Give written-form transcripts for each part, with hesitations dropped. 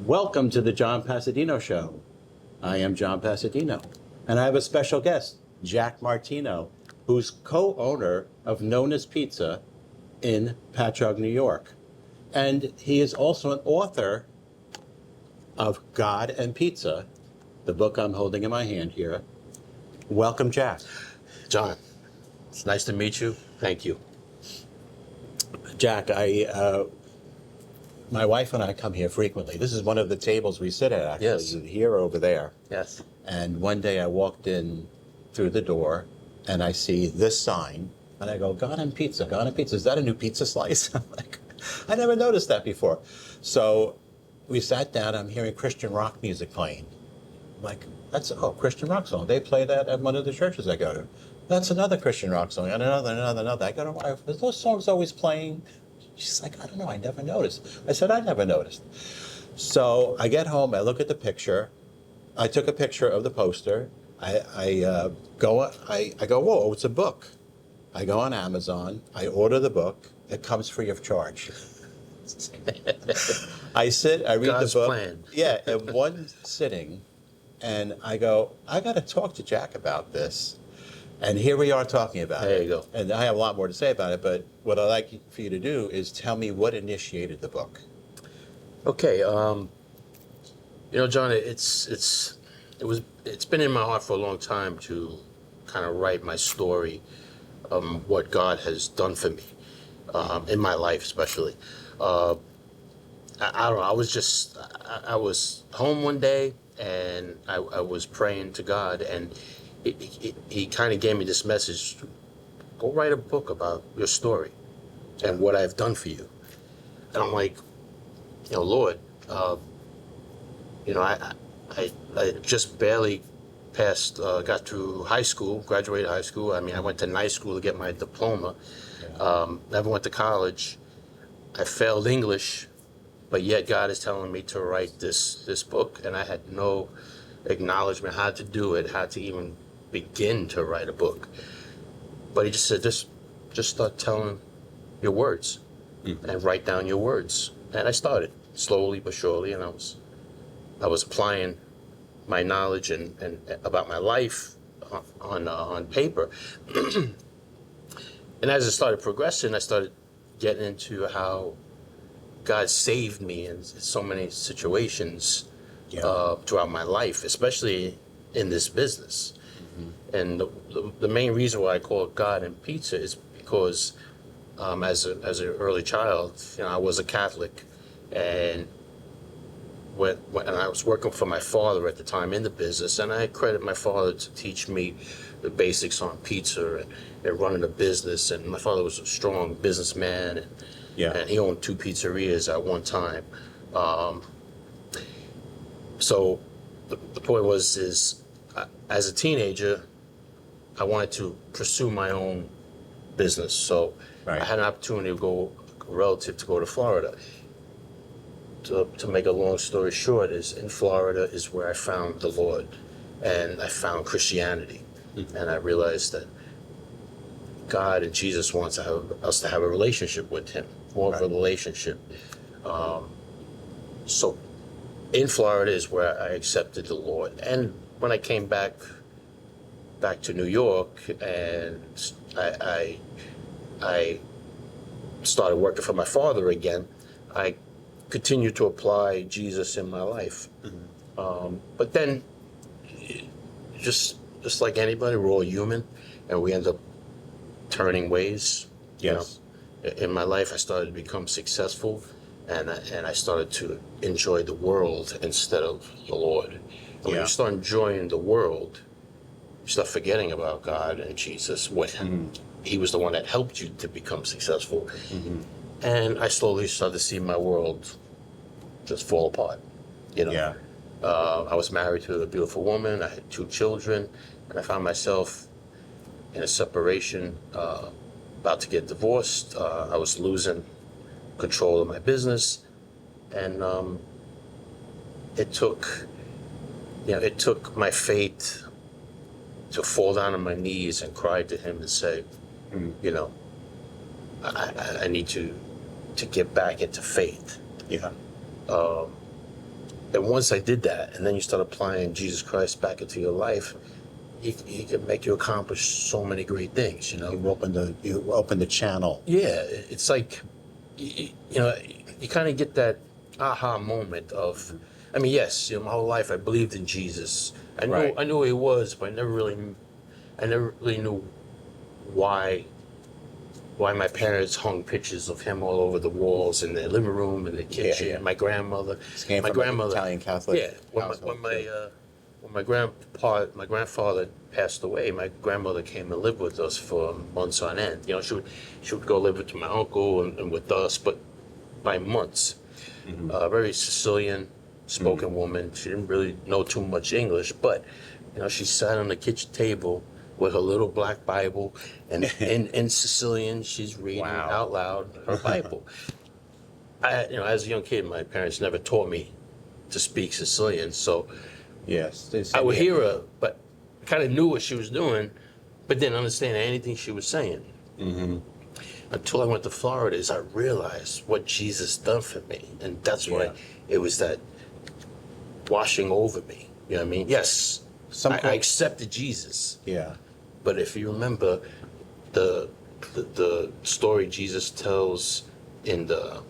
Welcome to the John Pasadino Show. I am John Pasadino, and I have a special guest, Jack Martino, who's co-owner of Nona's Pizza in Patchogue, New York. And he is also an author of God and Pizza, the book I'm holding in my hand here. Welcome, Jack. John, it's nice to meet you. Thank you. Jack, my wife and I come here frequently. This is one of the tables we sit at, actually, Yes. here or over there. Yes. And one day I walked in through the door and I see this sign and I go, God and Pizza, God and Pizza. Is that a new pizza slice? I'm like, I never noticed that before. So we sat down, I'm hearing Christian rock music playing. I'm like, Christian rock song. They play that at one of the churches I go to. That's another Christian rock song, and another. I go to my wife, is those songs always playing? She's like, I don't know, I never noticed. I said, I never noticed. So I get home, I look at the picture. I took a picture of the poster. I go, whoa, it's a book. I go on Amazon, I order the book, it comes free of charge. I read God's the book. plan. Yeah, in one sitting, and I go, I got to talk to Jack about this. And here we are talking about it. There you go. And I have a lot more to say about it, but what I'd like for you to do is tell me what initiated the book. Okay. John, it's been in my heart for a long time to kind of write my story, what God has done for me, in my life especially. I don't know. I was home one day and I was praying to God, and he kind of gave me this message: go write a book about your story and what I've done for you. And I'm like, Lord, I just barely got through high school, graduated high school. I mean, I went to night school to get my diploma. Never went to college. I failed English, but yet God is telling me to write this book, and I had no acknowledgement how to do it, how to even begin to write a book. But he just said, just start telling your words and write down your words. And I started slowly but surely, and I was applying my knowledge and about my life on paper. And as it started progressing, I started getting into how God saved me in so many situations throughout my life, especially in this business. And the main reason why I call it God and Pizza is because as an early child, I was a Catholic, and when I was working for my father at the time in the business, and I credit my father to teach me the basics on pizza and running a business. And my father was a strong businessman, and he owned 2 pizzerias at one time. So the point is as a teenager, I wanted to pursue my own business. So I had an opportunity to go to Florida. To make a long story short, in Florida is where I found the Lord, and I found Christianity. And I realized that God and Jesus wants us to have a relationship with Him, more of a relationship. So in Florida is where I accepted the Lord. And when I came back to New York, and I started working for my father again, I continued to apply Jesus in my life. But then, just like anybody, we're all human, and we end up turning ways. Yes. In my life, I started to become successful, and I started to enjoy the world instead of the Lord. And when you start enjoying the world, you start forgetting about God and Jesus when He was the one that helped you to become successful. And I slowly started to see my world just fall apart. I was married to a beautiful woman. I had 2 children, and I found myself in a separation, about to get divorced. I was losing control of my business, and it took my faith to fall down on my knees and cry to Him and say, I need to get back into faith. And once I did that, and then you start applying Jesus Christ back into your life, he can make you accomplish so many great things, you know. You open the channel. Yeah, it's like, you know, you kind of get that aha moment of, I mean, yes, you know, my whole life I believed in Jesus. Right. I knew who he was, but I never really knew why my parents hung pictures of him all over the walls in their living room, in the kitchen. Yeah. My grandmother, This came from an Italian Catholic. yeah. household, When my grandfather passed away, my grandmother came and lived with us for months on end. You know, she would go live with my uncle and with us, but by months. Very Sicilian spoken woman. She didn't really know too much English, but you know, she sat on the kitchen table with her little black Bible, and in Sicilian, she's reading Wow. out loud her Bible. You know, as a young kid, my parents never taught me to speak Sicilian, so Yes. I would hear her, but I kind of knew what she was doing, but didn't understand anything she was saying. Until I went to Florida, is I realized what Jesus done for me, and that's why it was that washing over me. You know what I mean? Yes, I accepted Jesus. Yeah. But if you remember the story Jesus tells in the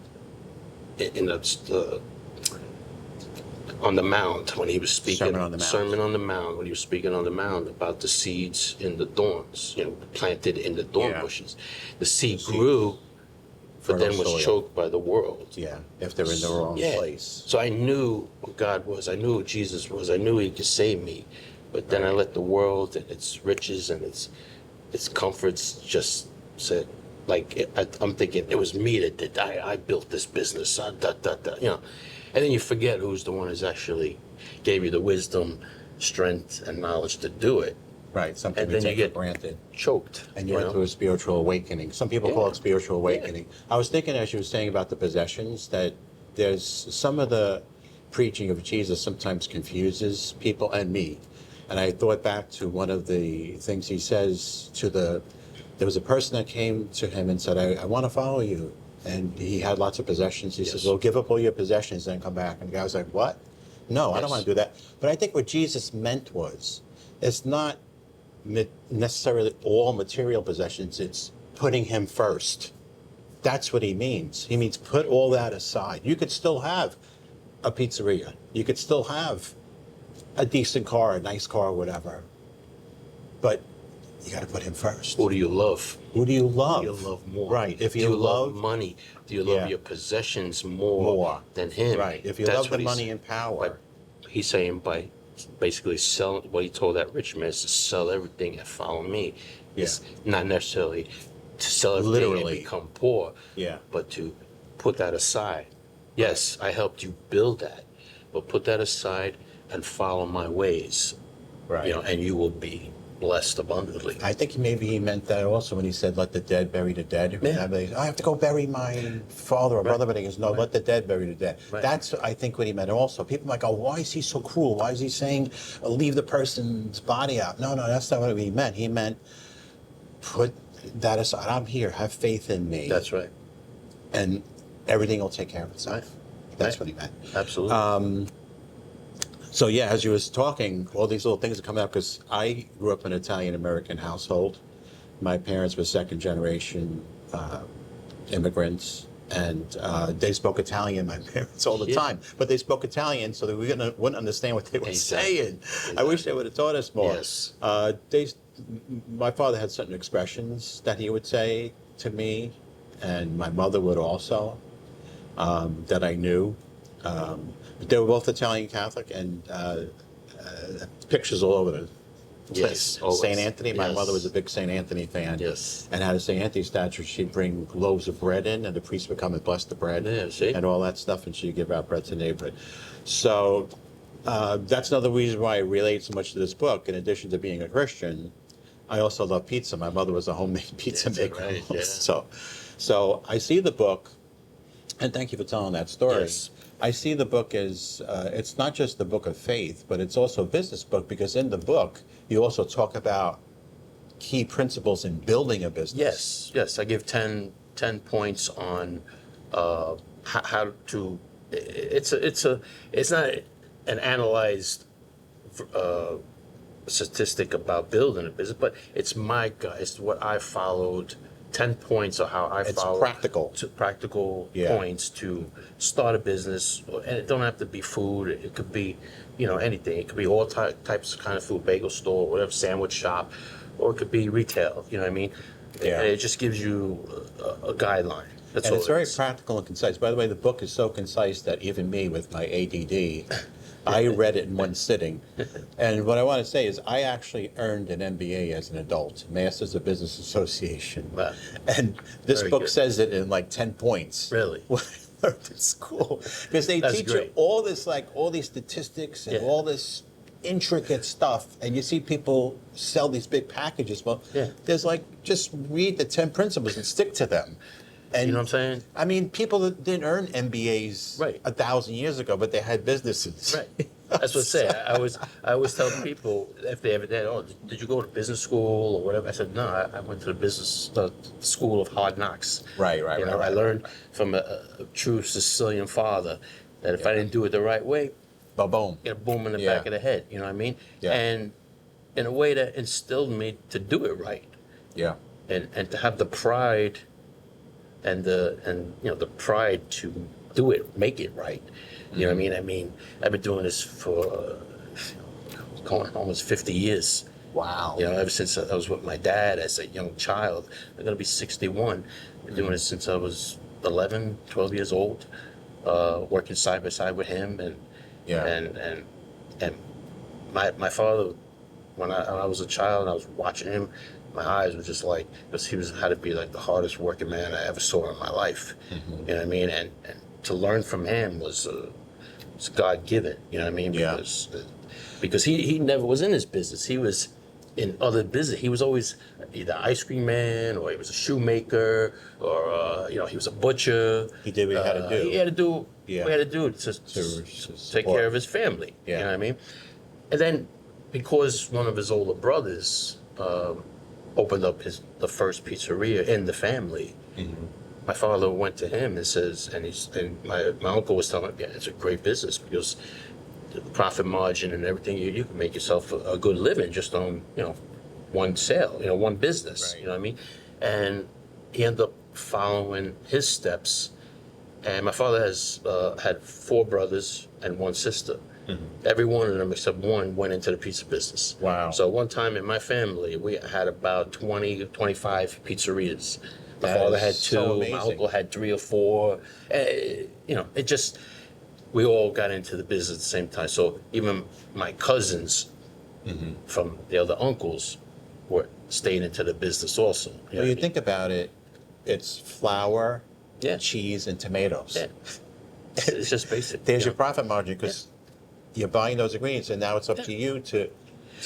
on the Mount, when he was speaking, Sermon on the Mount, when he was speaking on the Mount about the seeds in the thorns, you know, planted in the thorn bushes. The seed grew, but then was choked by the world. Yeah, if they're in the wrong place. So I knew what God was. I knew what Jesus was. I knew he could save me. But then I let the world and its riches and its comforts just said, like, I'm thinking it was me that did. I built this business. You know. And then you forget who's the one who's actually gave you the wisdom, strength, and knowledge to do it. Right, something And we then you take for get granted. choked. And you went through a spiritual awakening. Some people call it spiritual awakening. I was thinking, as you were saying about the possessions, that there's some of the preaching of Jesus sometimes confuses people and me. And I thought back to one of the things he says there was a person that came to him and said, I want to follow you. And he had lots of possessions. He says, well, give up all your possessions and come back. And the guy was like, what? No, I don't want to do that. But I think what Jesus meant was, it's not necessarily all material possessions. It's putting him first. That's what he means. He means put all that aside. You could still have a pizzeria. You could still have a decent car, a nice car, whatever. But you got to put him first. Who do you love? Who do you love? Who do you love more? Right. If do you love love money, do you love your possessions more than him? Right. If you love the money and power. He's saying by basically selling, what he told that rich man is to sell everything and follow me. Yeah. It's not necessarily to sell everything and become poor, but to put that aside. Yes, I helped you build that, but put that aside and follow my ways. Right. You know, and you will be blessed abundantly. I think maybe he meant that also when he said, let the dead bury the dead. Yeah. I have to go bury my father or brother, but he goes, no, let the dead bury the dead. Right. That's, I think, what he meant also. People might go, why is he so cruel? Why is he saying, leave the person's body out? No, that's not what he meant. He meant, put that aside. I'm here. Have faith in me. That's right. And everything will take care of itself. Right. That's what he meant. Absolutely. So yeah, as you was talking, all these little things are coming up because I grew up in an Italian-American household. My parents were second generation immigrants, and they spoke Italian, my parents, all the time. But they spoke Italian so that we wouldn't understand what they were saying. Exactly. I wish they would have taught us more. Yes. My father had certain expressions that he would say to me, and my mother would also, that I knew. But they were both Italian Catholic, and pictures all over the place. Yes, St. Anthony, my mother was a big St. Anthony fan. Yes. And had a St. Anthony statue. She'd bring loaves of bread in, and the priest would come and bless the bread and all that stuff, and she'd give out bread to the neighborhood. So that's another reason why I relate so much to this book. In addition to being a Christian, I also love pizza. My mother was a homemade pizza maker. Right, yeah. So I see the book, and thank you for telling that story. Yes. I see the book as, it's not just the book of faith, but it's also a business book, because in the book, you also talk about key principles in building a business. Yes. I give 10 points on how to, it's not and analyzed statistic about building a business, but it's my guide. It's what I followed. 10 points of how I It's follow practical. to practical Yeah. points to start a business, and it don't have to be food. It could be, anything. It could be all types of kind of food, bagel store, whatever, sandwich shop, or it could be retail. You know what I mean? Yeah. And it just gives you a guideline. That's And all it's it very is. practical and concise. By the way, the book is so concise that even me with my ADD, I read it in one sitting. And what I want to say is I actually earned an MBA as an adult, Masters of Business Association. Wow. And this Very book good. says it in like 10 points. Really? What I learned in school. Because they That's teach you great. all this, like all these statistics and Yeah. all this intricate stuff. And you see people sell these big packages. Well, Yeah. there's like, just read the 10 principles and stick to them. And You know what I'm saying? I mean, people that didn't earn MBAs Right. 1,000 years ago, but they had businesses. Right. That's what I say. I always tell people if they ever did, did you go to business school or whatever? I said, no, I went to the business school of hard knocks. Right. I learned from a true Sicilian father that if I didn't do it the right way, Boom. get a boom in the Yeah. back of the head. You know what I mean? Yeah. And in a way that instilled me to do it right, Yeah. and to have the pride and the pride to do it, make it right. You know what I mean? I mean, I've been doing this for going almost 50 years. Wow. Ever since I was with my dad as a young child. I'm gonna be 61. Been doing it since I was 11, 12 years old, working side by side with him, and Yeah. and my father, when I was a child and I was watching him, my eyes were just like, because he had to be like the hardest working man I ever saw in my life. You know what I mean? And to learn from him was God given. You know what I mean? Yeah. Because he never was in this business. He was in other business. He was always either ice cream man, or he was a shoemaker, or he was a butcher. He did what he had to do. He had to do what he Yeah. had to do to take support. care of his family. Yeah. You know what I mean? And then because one of his older brothers opened up the first pizzeria in the family, my father went to him and says, and my uncle was telling him, yeah, it's a great business because the profit margin and everything, you can make yourself a good living just on, one sale, one business, Right. you know what I mean? And he ended up following his steps. And my father has had 4 brothers and 1 sister. Every one of them except one went into the pizza business. Wow. So one time in my family, we had about 20, 25 pizzerias. My That father is had 2, so my amazing. uncle had 3 or 4. It just, we all got into the business at the same time. So even my cousins from the other uncles were staying into the business also. You know When what you I mean? think about it, it's flour, Yeah. cheese, and tomatoes. Yeah. It's just basic. There's you your profit margin because you're buying those ingredients, and now it's up to you to.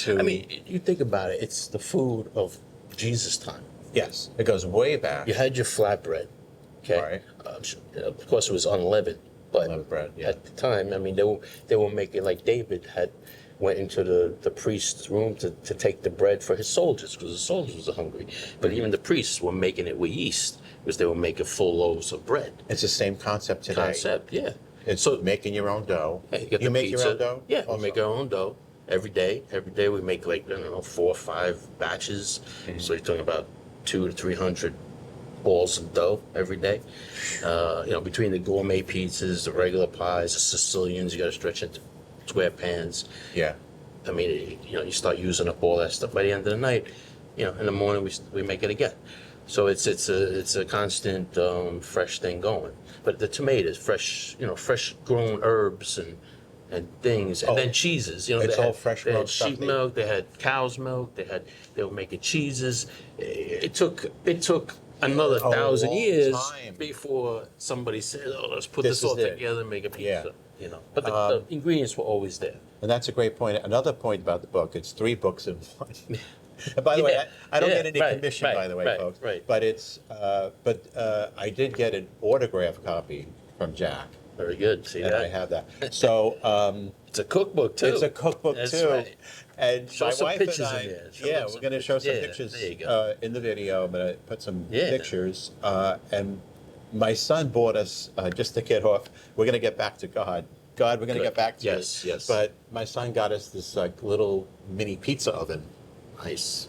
I mean, you think about it, it's the food of Jesus' time. Yes, it goes way back. You had your flatbread, okay? Right. Of course, it was unleavened, but Unleavened bread, yeah. at the time, I mean, they were making, like David went into the priest's room to take the bread for his soldiers because the soldiers were hungry. But even the priests were making it with yeast because they were making full loaves of bread. It's the same concept today. Concept, yeah. It's making your own dough. Yeah, get You the make your pizza. own dough? Yeah, we Also? make our own dough every day. Every day we make 4 or 5 batches. So you're talking about 200 to 300 balls of dough every day. Between the gourmet pizzas, the regular pies, the Sicilians, you got to stretch into square pans. Yeah. I mean, you start using up all that stuff. By the end of the night, in the morning we make it again. So it's a constant fresh thing going. But the tomatoes, fresh grown herbs and things, and then cheeses. It's they all had, fresh They grown had stuff sheep they- milk. They had cow's milk. They were making cheeses. It took another A 1,000 long years time. before somebody said, "Oh, let's put This this all is it." together and make a Yeah. pizza." But the ingredients were always there. And that's a great point. Another point about the book, it's 3 books in one. And by the way, I don't Yeah, get any right, commission, right, by the way, right, folks. right. But I did get an autographed copy from Jack, Very good. See and that? I have that. So It's a cookbook too. it's a cookbook That's too. Right. And Show my some wife pictures and I, in there. Show yeah, them we're some going to show some pictures. pictures There you go. in the video. I'm going to put some Yeah. pictures. And my son bought us, just to get off, we're going to get back to God. God, we're going to Good. get back to Yes, it. yes. But my son got us this like little mini pizza oven. Nice.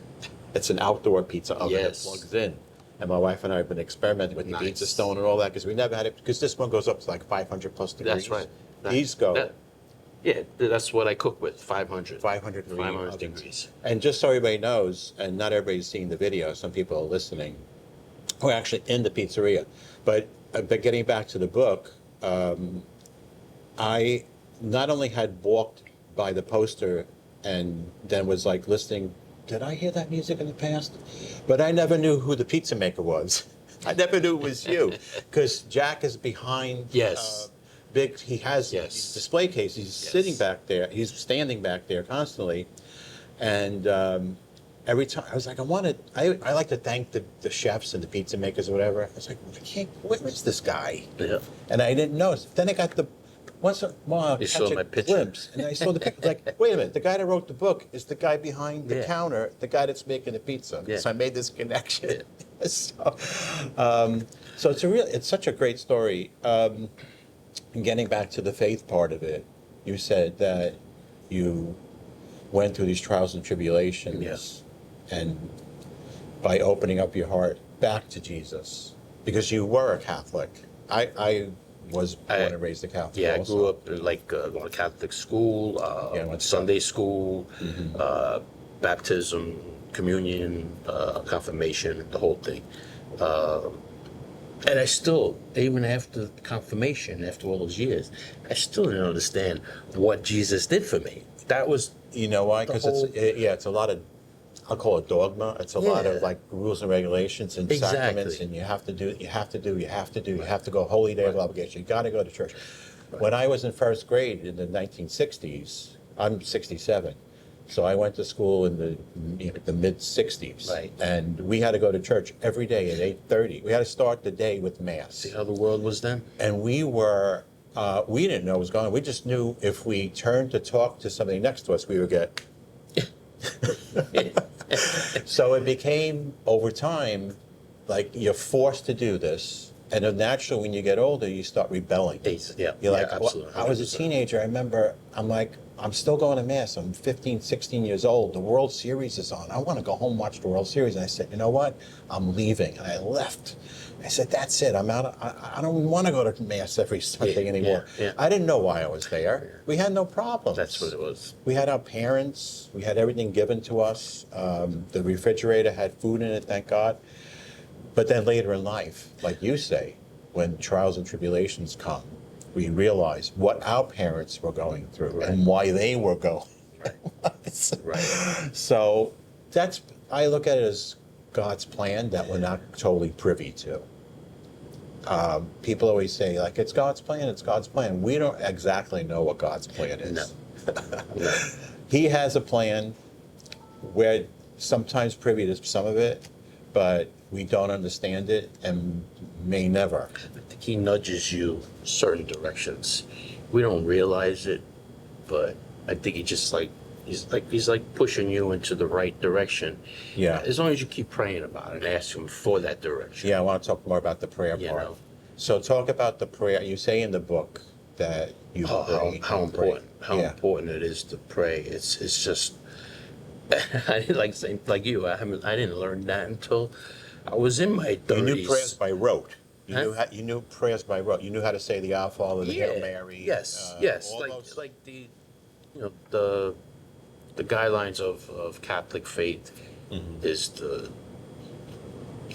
It's an outdoor pizza oven Yes. that plugs in. And my wife and I have been experimenting with the Nice. pizza stone and all that because we never had it, because this one goes up to like 500 plus degrees. That's right. These go Yeah, that's what I cook with, 500. 500 degree 500 ovens. degrees. And just so everybody knows, and not everybody's seen the video, some people are listening, who are actually in the pizzeria. But getting back to the book, I not only had walked by the poster and then was like listening, did I hear that music in the past? But I never knew who the pizza maker was. I never knew it was you, because Jack is behind. Yes. He has these display cases. He's sitting back there. He's standing back there constantly, and every time I was like, I like to thank the chefs and the pizza makers or whatever. I was like, where is this guy? Yeah. And I didn't notice. Then I got once in a while, I saw catch my a picture. glimpse, and I saw the picture. Like, wait a minute, the guy that wrote the book is the guy behind the counter, the guy that's making the pizza. Yeah. So I made this connection. So it's such a great story. And getting back to the faith part of it, you said that you went through these trials and tribulations, and by opening up your heart back to Jesus, because you were a Catholic. I was born and raised a Catholic. Yeah, also. I grew up like going to Catholic school, went to Sunday school, baptism, communion, confirmation, the whole thing. And I still, even after confirmation, after all those years, I still didn't understand what Jesus did for me. That was, You know why? Because it's a lot of, I'll call it dogma. It's a lot of like rules and regulations and sacraments, and you have to do, you have to go holy day of obligation. You got to go to church. When I was in first grade in the 1960s, I'm 67, so I went to school in the mid 60s, Right. and we had to go to church every day at 8:30. We had to start the day with mass. see how the world was then? And we didn't know what was going on. We just knew if we turned to talk to somebody next to us, we would get. So it became, over time, like you're forced to do this. And then naturally, when you get older, you start rebelling. Yeah, You're like, absolutely. I was a 100%. teenager. I remember, I'm like, I'm still going to mass. I'm 15, 16 years old. The World Series is on. I want to go home and watch the World Series. And I said, you know what? I'm leaving. And I left. I said, that's it. I'm out. I don't want to go to mass every Sunday anymore. yeah. I didn't know why I was there. We had no problems. That's what it was. We had our parents. We had everything given to us. The refrigerator had food in it, thank God. But then later in life, like you say, when trials and tribulations come, we realize what our parents were going through and why they were going. Right. So I look at it as God's plan that we're not totally privy to. People always say, like, it's God's plan, it's God's plan. We don't exactly know what God's plan is. No. He has a plan. We're sometimes privy to some of it, but we don't understand it and may never. I think he nudges you certain directions. We don't realize it, but I think he's like pushing you into the right direction. Yeah. As long as you keep praying about it and ask him for that direction. Yeah, I want to talk more about the prayer You part. know. So talk about the prayer. You say in the book that you pray. How and pray. important important it is to pray. It's just I didn't like saying like you. I didn't learn that until I was in my 30s. You knew prayers by rote. Huh? You knew prayers by rote. You knew how to say the Our Father, the Hail Mary. Yes, all like those- like the guidelines of Catholic faith is the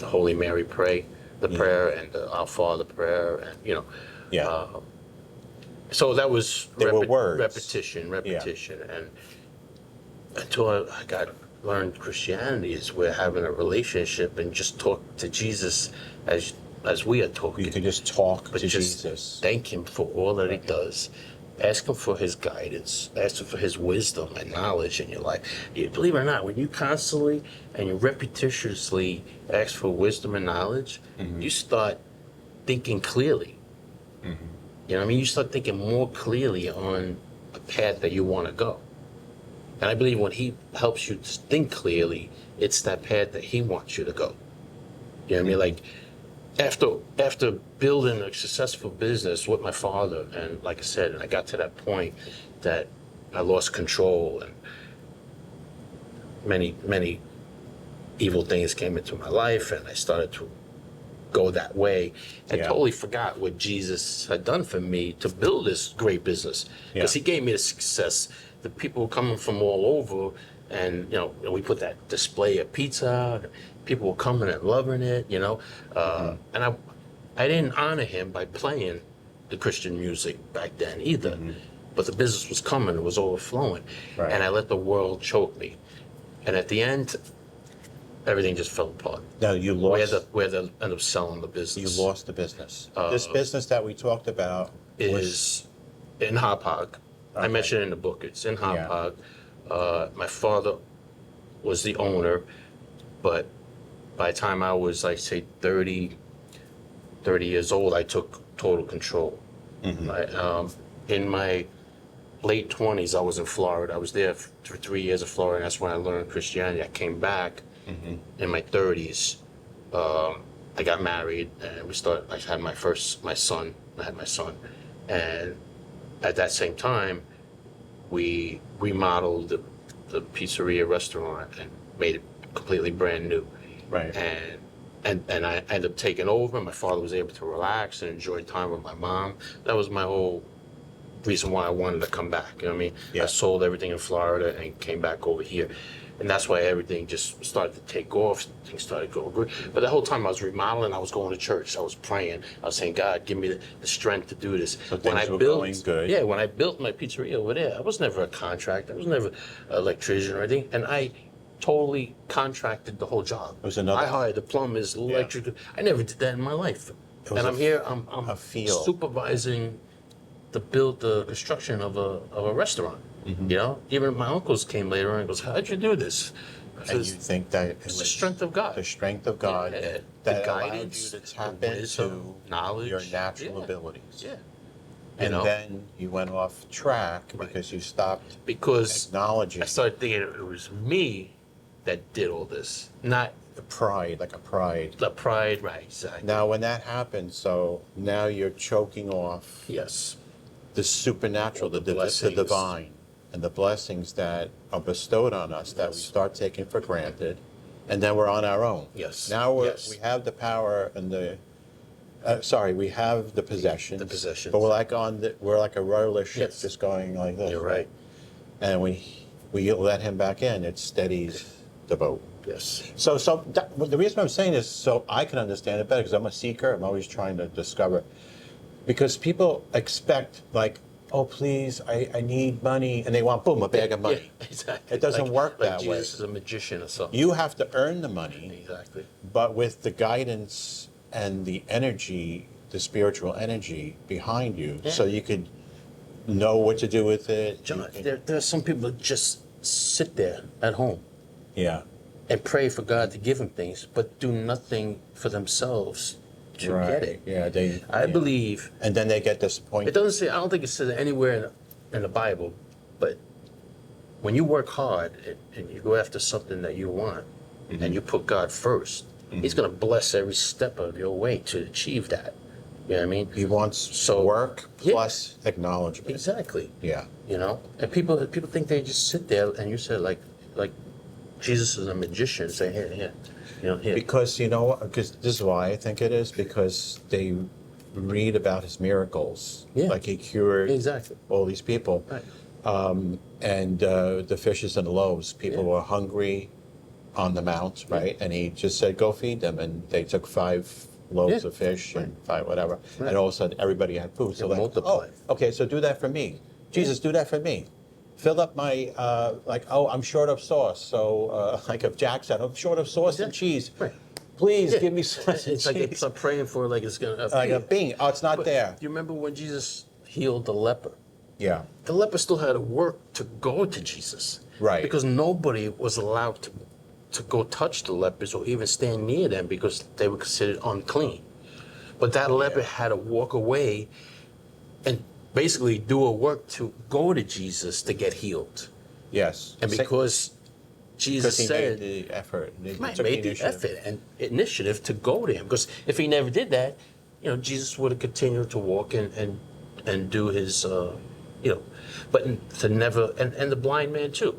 Holy Mary prayer and the Our Father prayer, and Yeah. so that was There were words. repetition, and until I learned Christianity is we're having a relationship and just talk to Jesus as we are talking. You can just talk But to just Jesus. thank him for all that he does. Ask him for his guidance. Ask him for his wisdom and knowledge in your life. You believe it or not, when you constantly and you repetitiously ask for wisdom and knowledge, you start thinking clearly. You know what I mean? You start thinking more clearly on the path that you want to go. And I believe when he helps you to think clearly, it's that path that he wants you to go. You know what I mean? Like, after building a successful business with my father, and like I said, I got to that point that I lost control, and many evil things came into my life, and I started to go that way. I totally forgot what Jesus had done for me to build this great business, because he gave me the success. The people were coming from all over, and we put that display of pizza. People were coming and loving it, and I didn't honor him by playing the Christian music back then either. But the business was coming, it was overflowing, and I let the world choke me. And at the end, everything just fell apart. Now you lost. We had to end up selling the business. You lost the business. This business that we talked about is in Hauppauge. I mentioned it in the book. It's in Hauppauge. My father was the owner, but by the time I was, like, say, 30 years old, I took total control. In my late 20s, I was in Florida. I was there for 3 years in Florida, and that's when I learned Christianity. I came back in my 30s. I got married, and I had my son. And at that same time, we remodeled the pizzeria restaurant and made it completely brand new. Right. And I ended up taking over. My father was able to relax and enjoy time with my mom. That was my whole reason why I wanted to come back. You know what I mean? I sold everything in Florida and came back over here. And that's why everything just started to take off. Things started going good. But the whole time I was remodeling, I was going to church. I was praying. I was saying, God, give me the strength to do this. So things were going good. Yeah, when I built my pizzeria over there, I was never a contractor. I was never an electrician or anything. And I totally contracted the whole job. It was another. I hired the plumbers, electric. I never did that in my life. And I'm here. I'm supervising the construction of a restaurant. Even my uncles came later on and goes, "How'd you do this?" And you think that it's the strength of God. The strength of God that allowed you to tap into knowledge, your natural abilities. Yeah. And then you went off track because you stopped acknowledging. I started thinking it was me that did all this, not the pride, like a pride. The pride, right? Exactly. Now, when that happened, so now you're choking off. Yes. The supernatural, the divine, and the blessings that are bestowed on us that we start taking for granted, and then we're on our own. Yes. Now we have the power and we have the possessions. The possessions. But we're like a rudderless ship just going like this. You're right. And we let him back in. It steadies the boat. Yes. So the reason I'm saying this so I can understand it better, because I'm a seeker. I'm always trying to discover. Because people expect, like, oh, please, I need money, and they want, boom, a bag of money. Yeah, exactly. It doesn't work that way. Jesus is a magician or something. You have to earn the money. Exactly. But with the guidance and the energy, the spiritual energy behind you, so you could know what to do with it. John, there are some people that just sit there at home. Yeah. And pray for God to give them things, but do nothing for themselves to get it. Yeah, I believe. And then they get disappointed. It doesn't say, I don't think it says it anywhere in the Bible, but when you work hard and you go after something that you want, and you put God first, He's going to bless every step of your way to achieve that. You know what I mean? He wants work plus acknowledgement. Exactly. Yeah. And people think they just sit there, and you said like Jesus is a magician. Say here. Because because this is why I think it is, because they read about his miracles, like he cured all these people, and the fishes and the loaves. People were hungry on the mount, right? And he just said, "Go feed them," and they took 5 loaves of fish and 5 whatever, and all of a sudden everybody had food. So okay, so do that for me, Jesus. Do that for me. Fill up my, I'm short of sauce. So, like if Jack said, I'm short of sauce and cheese. Right. Please give me sauce and cheese. It's like praying for it's going to like a bean. Oh, it's not there. You remember when Jesus healed the leper? Yeah. The leper still had to work to go to Jesus. Right. Because nobody was allowed to go touch the lepers or even stand near them because they were considered unclean. But that leper had to walk away and basically do a work to go to Jesus to get healed. Yes. And because Jesus he said, made the effort. He might took made the initiative. effort and initiative to go to him. Because if he never did that, Jesus would have continued to walk and do his, but to never, and the blind man too,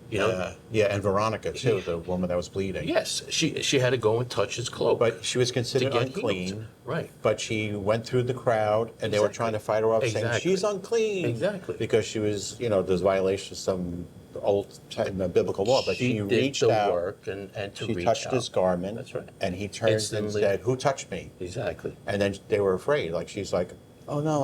Yeah, and Veronica too, the woman that was bleeding. Yes, she had to go and touch his cloak. But she was considered get unclean. healed. Right. But she went through the crowd, and they were trying to fight her off, saying Exactly. she's unclean. Exactly. Because she was, there's violation of some old time biblical law. But she did reached the out. work and to She reach touched out. his garment. That's right. And he turned Instantly. and said, "Who touched me?" Exactly. And then they were afraid. Like she's like, "Oh no."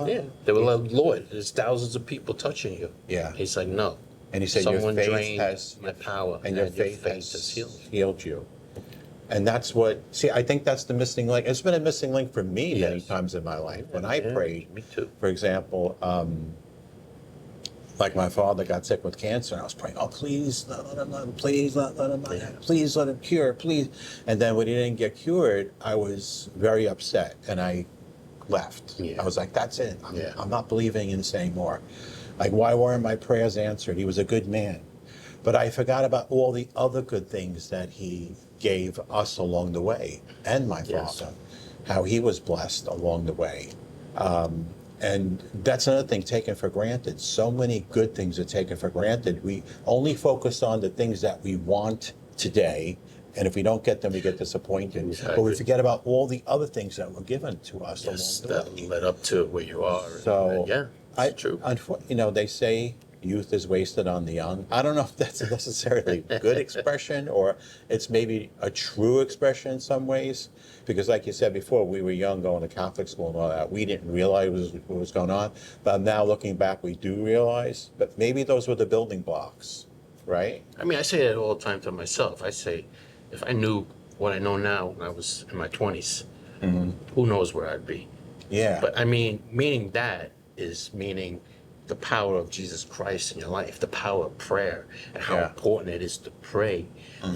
Yeah. They were like, Lord, there's thousands of people touching you. Yeah. He's like, no. And he said, Someone "Your faith drained has my power, and your faith has healed." healed you." And that's what. See, I think that's the missing link. It's been a missing link for me many Yes. times in my life. When I Yeah, prayed, me too. for example, like my father got sick with cancer, I was praying, "Oh, please, please let him, please let him cure, please." And then when he didn't get cured, I was very upset, and I left. Yeah. I was like, "That's it. Yeah. I'm not believing in this anymore." Like, why weren't my prayers answered? He was a good man. But I forgot about all the other good things that he gave us along the way, and my Yes. father, how he was blessed along the way. And that's another thing taken for granted. So many good things are taken for granted. We only focus on the things that we want today, and if we don't get them, we get disappointed. Exactly. But we forget about all the other things that were given to us Yes, along the way. that led up to where you are. So, yeah, it's true. They say youth is wasted on the young. I don't know if that's necessarily a good expression or it's maybe a true expression in some ways. Because like you said before, we were young going to Catholic school and all that. We didn't realize what was going on. But now looking back, we do realize. But maybe those were the building blocks, right? I mean, I say that all the time to myself. I say, if I knew what I know now when I was in my 20s, who knows where I'd be. Yeah. But I mean, meaning that is meaning the power of Jesus Christ in your life, the power of prayer, and how Yeah. important it is to pray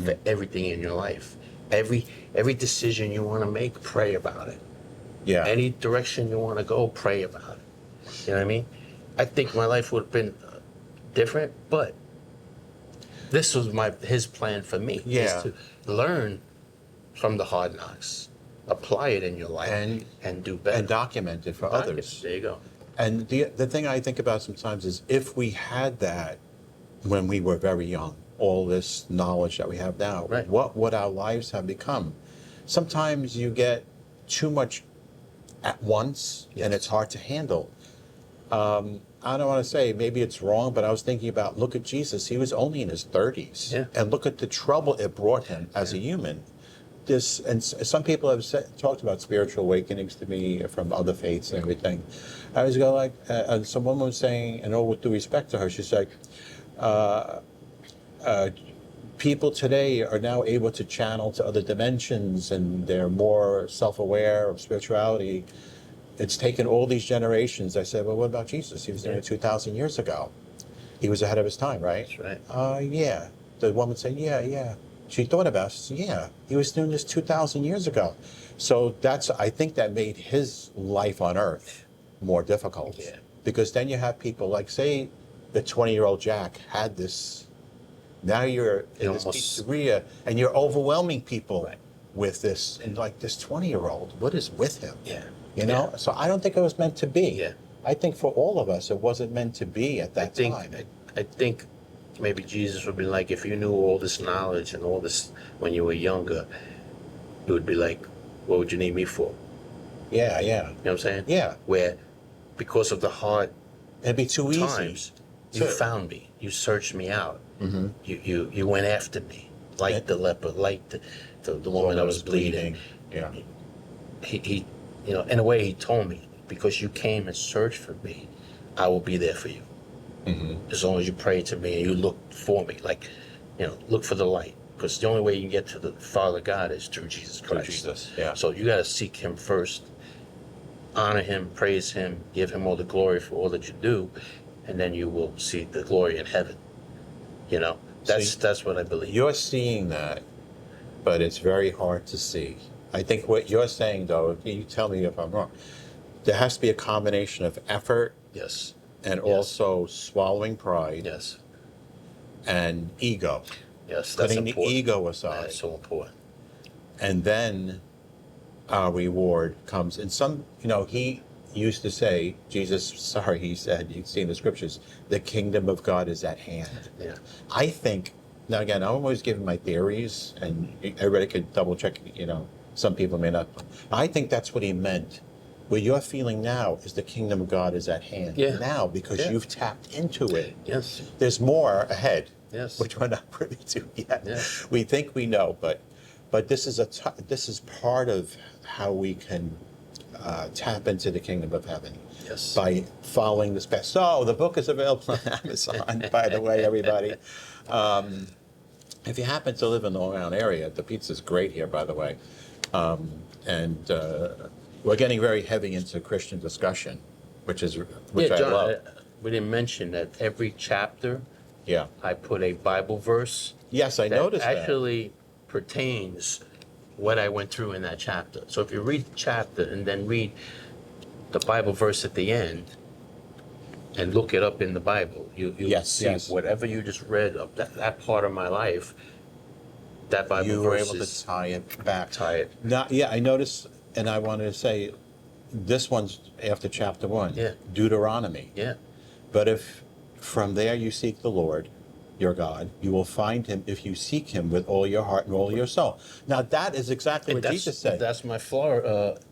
for everything in your life. Every decision you want to make, pray about it. Yeah. Any direction you want to go, pray about it. You know what I mean? I think my life would have been different, but this was his plan for me. Yeah. Is to learn from the hard knocks, apply it in your life, and do better. and document it for others. There you go. And the thing I think about sometimes is if we had that when we were very young, all this knowledge that we have now, Right. what would our lives have become? Sometimes you get too much at once, and it's hard to handle. I don't want to say maybe it's wrong, but I was thinking about, look at Jesus. He was only in his 30s. Yeah. And look at the trouble it brought him as a human. Some people have talked about spiritual awakenings to me from other faiths and everything. I was going like, and some woman was saying, and all with due respect to her, she's like, people today are now able to channel to other dimensions and they're more self-aware of spirituality. It's taken all these generations. I said, well, what about Jesus? He was doing it 2,000 years ago. He was ahead of his time, right? That's right. Yeah. The woman said, yeah. She thought about it. She said, yeah, he was doing this 2,000 years ago. So I think that made his life on earth more difficult. Yeah. Because then you have people like, say, the 20-year-old Jack had this. Now you're in this pizzeria and you're overwhelming people with this. And like this 20-year-old, what is with him? Yeah. You know? So I don't think it was meant to be. Yeah. I think for all of us, it wasn't meant to be at that time. I think maybe Jesus would be like, if you knew all this knowledge and all this when you were younger, it would be like, what would you need me for? Yeah. You know what I'm saying? Yeah. Where, because of the hard It'd be too times, easy. you found me. You searched me out. Mm-hmm. You went after me, like the leper, like the woman that was bleeding. Yeah. He, in a way, he told me, because you came and searched for me, I will be there for you. Mm-hmm. As long as you pray to me and you look for me, like, look for the light. Because the only way you can get to the Father God is through Jesus Christ. Jesus, yeah. So you got to seek him first, honor him, praise him, give him all the glory for all that you do, and then you will see the glory in heaven. That's what I believe. You're seeing that, but it's very hard to see. I think what you're saying, though, you tell me if I'm wrong, there has to be a combination of effort Yes. and also swallowing pride Yes. and ego. Yes, that's Putting the important. ego aside. That's so important. And then our reward comes. And some, he used to say, he said, you see in the scriptures, the kingdom of God is at hand. Yeah. I think, now again, I'm always giving my theories, and everybody could double check, some people may not. I think that's what he meant. What you're feeling now is the kingdom of God is at hand. Yeah. Now, because Yeah. you've tapped into it. Yes. There's more ahead. Yes. Which we're not privy to yet. Yeah. We think we know, but this is this is part of how we can tap into the kingdom of heaven. Yes. By following this path. So the book is available on Amazon, by the way, everybody. If you happen to live in the Long Island area, the pizza's great here, by the way. And we're getting very heavy into Christian discussion, which Yeah, I John, love. we didn't mention that every chapter Yeah. I put a Bible verse Yes, I that noticed that. actually pertains what I went through in that chapter. So if you read the chapter and then read the Bible verse at the end and look it up in the Bible, you Yes, see yes. whatever you just read of that part of my life, that Bible You were verse able is to tie it back. tie it. Yeah, I noticed, and I wanted to say, this one's after chapter 1. Yeah. Deuteronomy. Yeah. But if from there you seek the Lord, your God, you will find him if you seek him with all your heart and all your soul. Now that is exactly And what Jesus said. that's my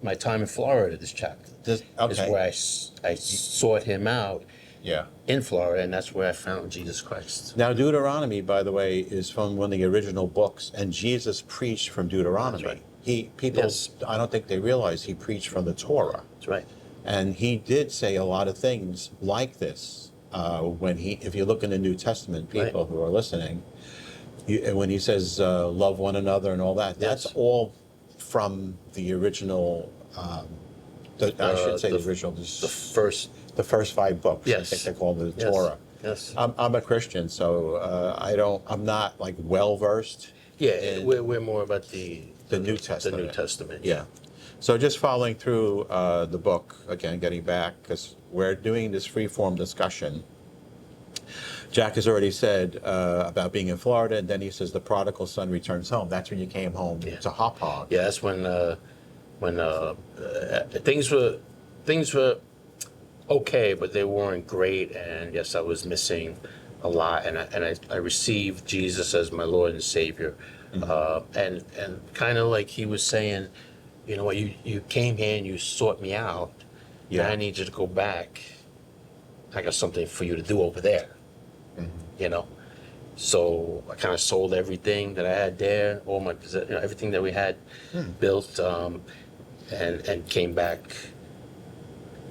my time in Florida, this chapter. Is Okay. where I sought him out Yeah. in Florida, and that's where I found Jesus Christ. Now Deuteronomy, by the way, is from one of the original books, and Jesus preached from Deuteronomy. That's right. People, Yes. I don't think they realize he preached from the Torah. That's right. And he did say a lot of things like this if you look in the New Testament, people Right. who are listening, when he says love one another and all that, that's Yes. all from the original. I should say the original. The first 5 books. Yes. I think they call it the Yes. Torah. Yes. I'm a Christian, so I'm not like well versed. Yeah, we're more about the New Testament. The New Testament. Yeah. So just following through the book, again, getting back, because we're doing this free-form discussion. Jack has already said about being in Florida, and then he says the prodigal son returns home. That's when you came home to Hop Hog. Yeah, that's when things were okay, but they weren't great, and yes, I was missing a lot, and I received Jesus as my Lord and Savior, and kind of like he was saying, you know what, you came here and you sought me out, Yeah. now I need you to go back. I got something for you to do over there, you know. So I kind of sold everything that I had there, all my everything that we had built, and came back.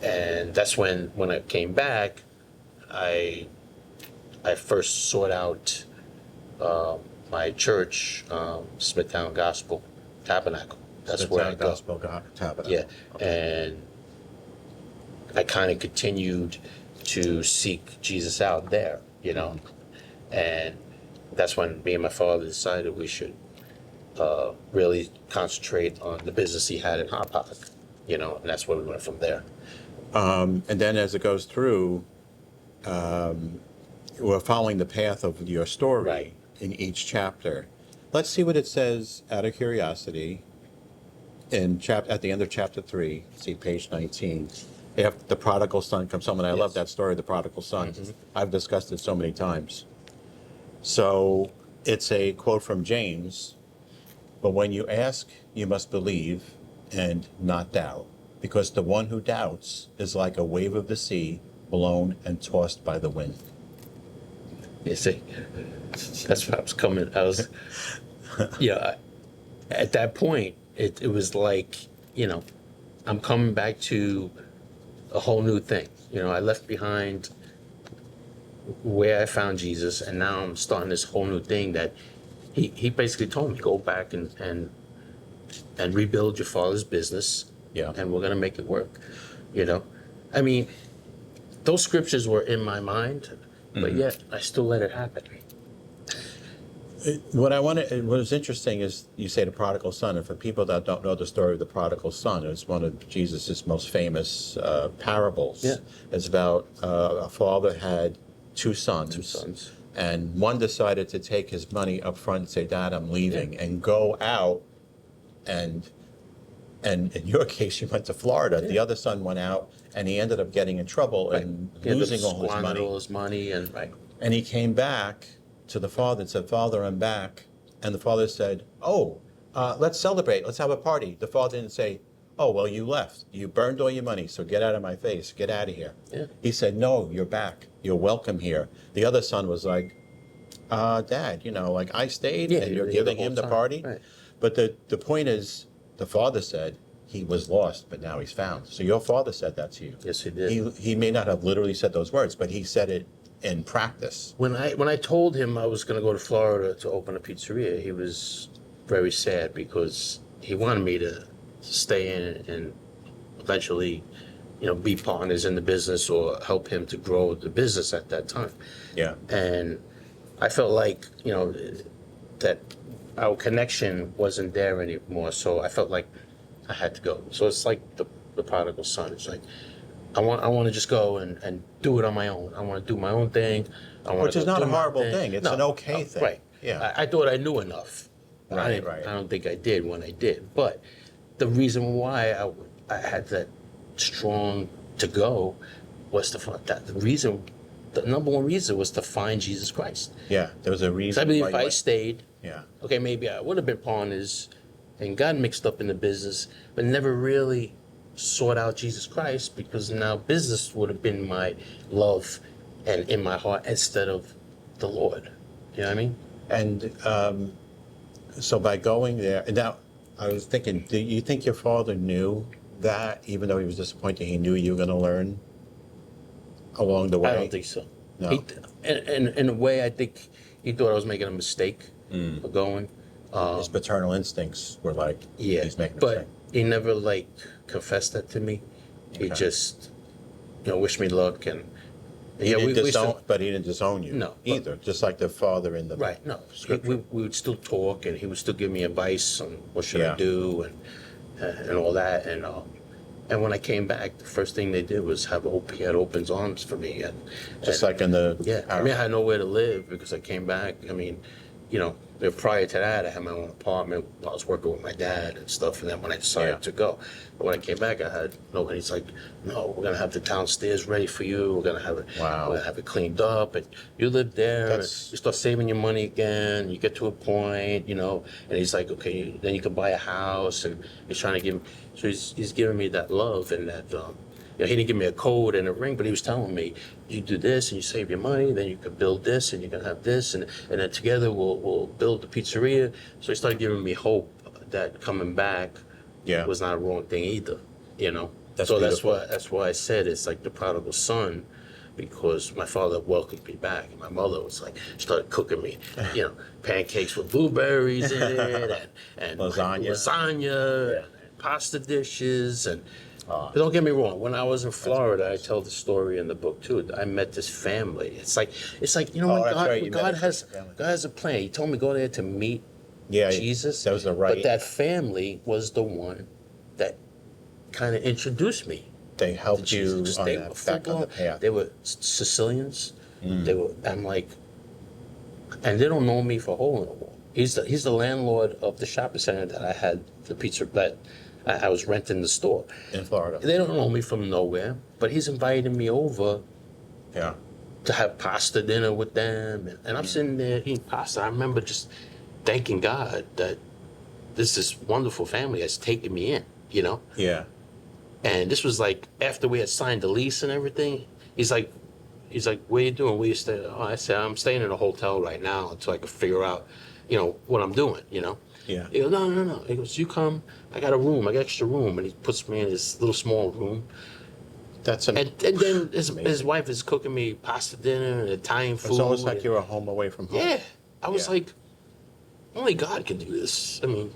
And that's when I came back, I first sought out my church, Smithtown Gospel Tabernacle. That's where I go. Gospel Tabernacle. Yeah, and I kind of continued to seek Jesus out there, you know, and that's when me and my father decided we should really concentrate on the business he had in Hop Hog, you know, and that's where we went from there. And then as it goes through, we're following the path of your story Right. in each chapter. Let's see what it says out of curiosity at the end of chapter 3, see page 19. After the prodigal son comes home, and I love Yes. that story, the prodigal son. I've discussed it so many times. So it's a quote from James, but when you ask, you must believe and not doubt, because the one who doubts is like a wave of the sea, blown and tossed by the wind. You see, that's what I was coming. Yeah, at that point, it was like, you know, I'm coming back to a whole new thing. You know, I left behind where I found Jesus, and now I'm starting this whole new thing that he basically told me, go back and rebuild your father's business. Yeah. And we're going to make it work. You know, I mean, those scriptures were in my mind, but yet I still let it happen. What was interesting is you say the prodigal son, and for people that don't know the story of the prodigal son, it's one of Jesus' most famous parables. Yeah. It's about a father had two sons. And one decided to take his money up front and say, Dad, I'm leaving, and go out. And in your case, you went to Florida. The other son went out, and he ended up getting in trouble and losing all his money. All his money and And he came back to the father and said, Father, I'm back. And the father said, oh, let's celebrate. Let's have a party. The father didn't say, oh, well, you left. You burned all your money, so get out of my face. Get out of here. Yeah. He said, no, you're back. You're welcome here. The other son was like, Dad, like I stayed and you're giving him the party. Right. But the point is, the father said he was lost, but now he's found. So your father said that to you. Yes, he did. He may not have literally said those words, but he said it in practice. When I told him I was going to go to Florida to open a pizzeria, he was very sad because he wanted me to stay in and eventually, be partners in the business or help him to grow the business at that time. Yeah. And I felt like, that our connection wasn't there anymore. So I felt like I had to go. So it's like the prodigal son. It's like, I want to just go and do it on my own. I want to do my own thing. Which is not a horrible thing. It's an okay thing. Right. Yeah. I thought I knew enough. Right. I don't think I did when I did. But the reason why I had that strong to go was the number one reason was to find Jesus Christ. Yeah. There was a reason. I believe if I stayed, yeah. Okay, maybe I would have been partners and got mixed up in the business, but never really sought out Jesus Christ, because now business would have been my love and in my heart instead of the Lord. You know what I mean? And so by going there, now I was thinking, do you think your father knew that, even though he was disappointed, he knew you were going to learn along the way? I don't think so. No. In a way, I think he thought I was making a mistake for going. His paternal instincts were like, Yeah, he's making a but mistake. he never confessed that to me. He Okay. just, wished me luck and He didn't but he didn't disown you No, either, just like the father in the right. No, scripture. we would still talk, and he would still give me advice on what should Yeah. I do and all that. And when I came back, the first thing they did was he had open arms for me, Just like in the I had nowhere to live because I came back. Prior to that, I had my own apartment. I was working with my dad and stuff, and then when I decided to go, but when I came back, I had nobody's like, no, we're gonna have the downstairs ready for you. We're gonna have it. Wow. We're gonna have it cleaned up, and you live there. And you start saving your money again. You get to a point, and he's like, okay, then you can buy a house, and he's trying to give. So he's giving me that love and that. He didn't give me a code and a ring, but he was telling me, you do this and you save your money, then you can build this and you can have this, and then together we'll build the pizzeria. So he started giving me hope that coming back was not a wrong thing either, That's so beautiful. that's why I said it's like the prodigal son, because my father welcomed me back, and my mother was like, started cooking me, pancakes with blueberries in it, and lasagna, and pasta dishes, and. But don't get me wrong. When I was in Florida, I tell the story in the book too. I met this family. It's like God has a plan. He told me go there to meet Jesus. That was the right. But that family was the one that kind of introduced me. They helped you on They that, were back on the path. They were Sicilians. I'm like, and they don't know me for hole in the wall. He's the landlord of the shopping center that I had the pizza that. I was renting the store. In Florida. They don't know me from nowhere, but he's inviting me over to have pasta dinner with them. And I'm sitting there eating pasta. I remember just thanking God that this wonderful family has taken me in, Yeah. And this was like after we had signed the lease and everything. He's like, what are you doing? Where you staying? Oh, I said, I'm staying in a hotel right now until I can figure out, what I'm doing, Yeah. He goes, no. He goes, you come. I got a room. I got extra room. And he puts me in this little small room. And then his wife is cooking me pasta dinner and Italian food. It's almost like you're a home away from home. Yeah. I was like, only God can do this. I mean,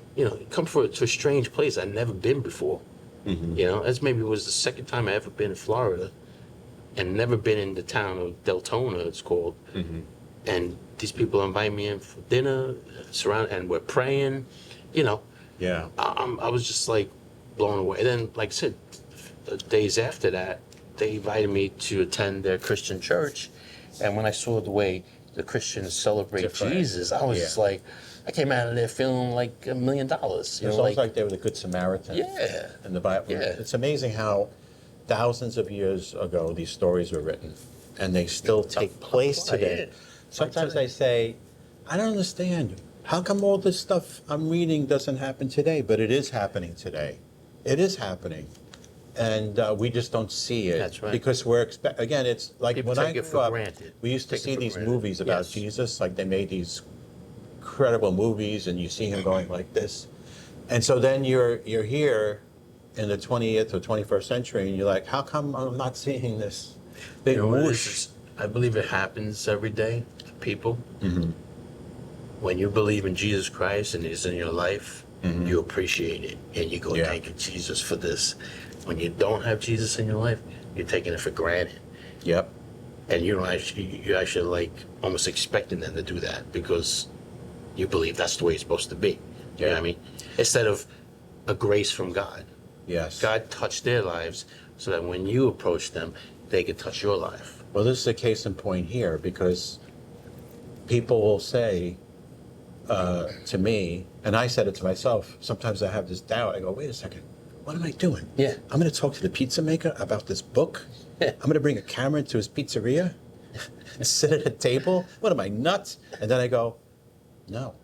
come to a strange place I'd never been before. Mm-hmm. As maybe it was the second time I ever been in Florida and never been in the town of Deltona, it's called. Mm-hmm. And these people invite me in for dinner, and we're praying, Yeah. I was just like blown away. Then, like I said, the days after that, they invited me to attend their Christian church. And when I saw the way the Christians celebrate Different. Jesus, I was Yeah. just like, I came out of there feeling like $1 million. You It's know, almost like they were the Good Samaritan yeah, in the Bible. yeah. It's amazing how thousands of years ago these stories were written, and they still take place today. Yeah. Sometimes I say, I don't understand. How come all this stuff I'm reading doesn't happen today? But it is happening today. It is happening. And we just don't see it. That's right. Because again, it's like People when I take it grew for up, granted. we used to Take it see for these granted. movies about Yes. Jesus, like they made these incredible movies, and you see him going like this. And so then you're here in the 20th or 21st century, and you're like, how come I'm not seeing this big You know what it whoosh? is? I believe it happens every day to people. When you believe in Jesus Christ and it's in your life, you appreciate it and you go, Yeah. thank you, Jesus, for this. When you don't have Jesus in your life, you're taking it for granted. Yep. And you're actually like almost expecting them to do that because you believe that's the way it's supposed to be. You know what I mean? Instead of a grace from God. Yes. God touched their lives so that when you approach them, they could touch your life. Well, this is a case in point here because people will say to me, and I said it to myself, sometimes I have this doubt. I go, wait a second, what am I doing? Yeah. I'm going to talk to the pizza maker about this book? I'm going to bring a camera into his pizzeria and sit at a table? What am I, nuts? And then I go, no,